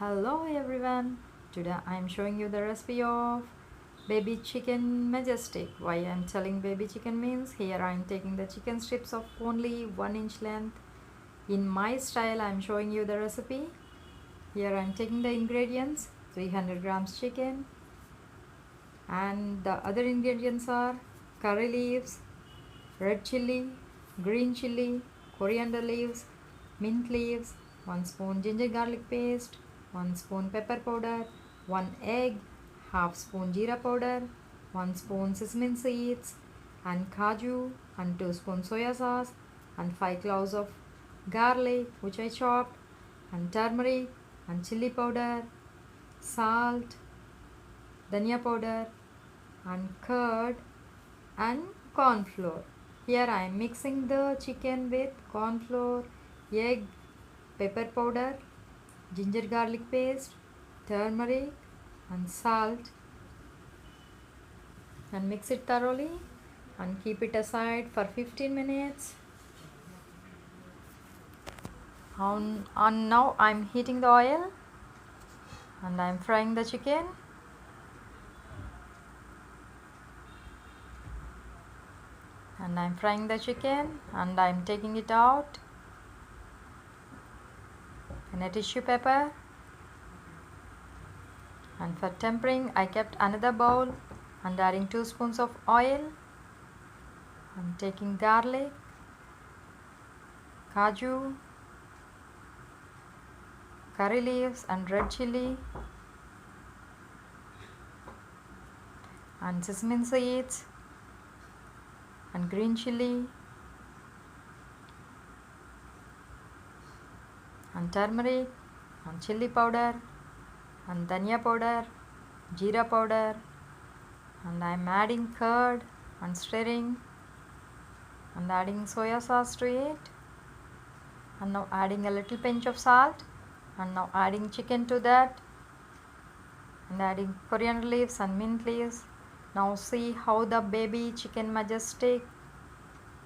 Hello everyone, today I am showing you the recipe of baby chicken majestic. Why I am telling baby chicken means here I am taking the chicken strips of only 1 inch length. In my style I am showing you the recipe. Here I am taking the ingredients: 300 grams chicken, and the other ingredients are curry leaves, red chili, green chili, coriander leaves, mint leaves, 1 spoon ginger garlic paste, 1 spoon pepper powder, 1 egg, half spoon jeera powder, 1 spoon sesame seeds and kaju, and 2 spoon soya sauce, and 5 cloves of garlic which I chopped, and turmeric and chili powder, salt, dhania powder, and curd and corn flour. Here I am mixing the chicken with corn flour, egg, pepper powder, ginger garlic paste, turmeric and salt, and mix it thoroughly and keep it aside for 15 minutes. And now I am heating the oil and I am frying the chicken. And I am frying the chicken and I am taking it out in a tissue paper. And for tempering I kept another bowl and adding 2 spoons of oil. I'm taking garlic, kaju, curry leaves and red chili, and sesame seeds and green chili and turmeric and chili powder and dhania powder, jeera powder, and I am adding curd and stirring and adding soya sauce to it, and now adding a little pinch of salt, and now adding chicken to that and adding coriander leaves and mint leaves. Now see how the baby chicken majestic